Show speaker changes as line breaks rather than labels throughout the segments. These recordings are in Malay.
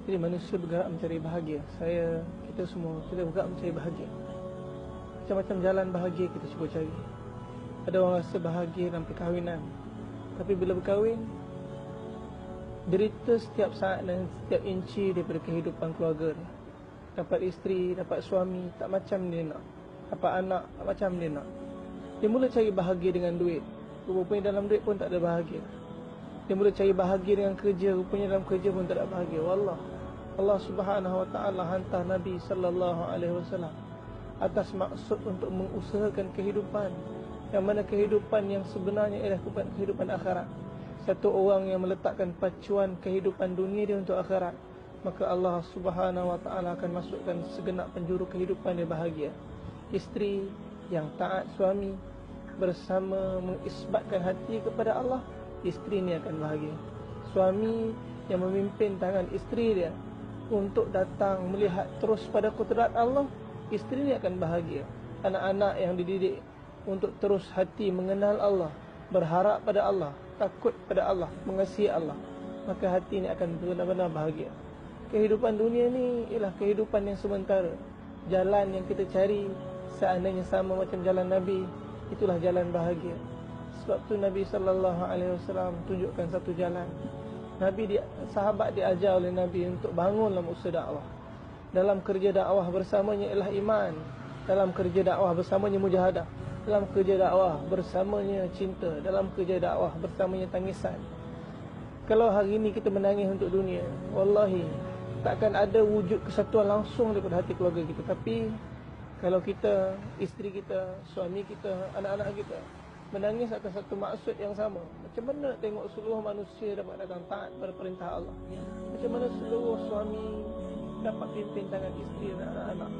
Jadi manusia bergerak mencari bahagia. Kita semua, kita bergerak mencari bahagia. Macam-macam jalan bahagia kita cuba cari. Ada orang rasa bahagia dalam perkahwinan, tapi bila berkahwin, derita setiap saat dan setiap inci daripada kehidupan keluarga dia. Dapat isteri, dapat suami, tak macam dia nak. Dapat anak, tak macam dia nak. Dia mula cari bahagia dengan duit, rupanya dalam duit pun tak ada bahagia. Dia mula cari bahagia dengan kerja, rupanya dalam kerja pun tak ada bahagia. Wallah, Allah Subhanahu Wa Taala hantar Nabi Sallallahu Alaihi Wasallam atas maksud untuk mengusahakan kehidupan, yang mana kehidupan yang sebenarnya ialah kehidupan akhirat. Satu orang yang meletakkan pacuan kehidupan dunia dia untuk akhirat, maka Allah Subhanahu Wa Taala akan masukkan segenap penjuru kehidupan dia bahagia. Isteri yang taat suami bersama mengisbatkan hati kepada Allah, isteri ni akan bahagia. Suami yang memimpin tangan isteri dia untuk datang melihat terus pada kudrat Allah, isteri ni akan bahagia. Anak-anak yang dididik untuk terus hati mengenal Allah, berharap pada Allah, takut pada Allah, mengasihi Allah, maka hati ni akan benar-benar bahagia. Kehidupan dunia ni ialah kehidupan yang sementara. Jalan yang kita cari seandainya sama macam jalan Nabi, itulah jalan bahagia. Sebab tu Nabi Sallallahu Alaihi Wasallam tunjukkan satu jalan. Sahabat diajar oleh Nabi untuk bangunlah usaha dakwah. Dalam kerja dakwah bersamanya ialah iman. Dalam kerja dakwah bersamanya mujahadah. Dalam kerja dakwah bersamanya cinta. Dalam kerja dakwah bersamanya tangisan. Kalau hari ini kita menangis untuk dunia, wallahi takkan ada wujud kesatuan langsung daripada hati keluarga kita. Tapi kalau kita, isteri kita, suami kita, anak-anak kita menangis atas satu maksud yang sama, macam mana nak tengok seluruh manusia dapat datang taat pada perintah Allah? Macam mana seluruh suami dapat pimpin tangan isteri dan anak-anak?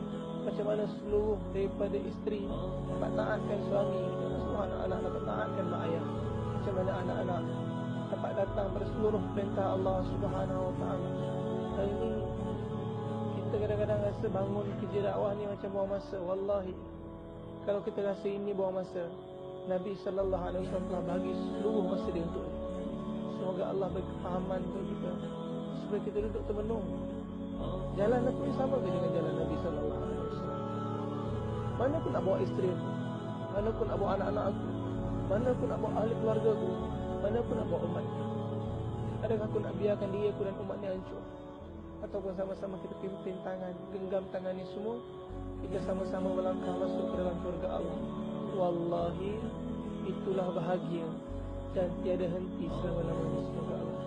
Macam mana seluruh daripada isteri dapat taatkan suami, dan seluruh anak-anak dapat taatkan mak ayah? Macam mana anak-anak dapat datang pada seluruh perintah Allah Subhanahu Wa Taala? Hari ini kita kadang-kadang rasa bangun kerja dakwah ni macam buang masa. Wallahi, kalau kita rasa ini buang masa, Nabi Sallallahu Alaihi Wasallam telah bagi seluruh masa dia untuk ini. Semoga Allah beri kefahaman untuk kita, supaya kita duduk termenung. Jalan aku ni sama ke dengan jalan Nabi Sallallahu Alaihi Wasallam? Mana aku nak bawa isteri aku? Mana aku nak bawa anak-anak aku? Mana aku nak bawa ahli keluarga aku? Mana aku nak bawa umat aku? Adakah aku nak biarkan diri aku dan umat ni hancur? Ataupun sama-sama kita pimpin tangan, genggam tangan ni semua, kita sama-sama melangkah masuk ke dalam syurga Allah. Wallahi, itulah bahagia dan tiada henti selama-lamanya. Semoga Allah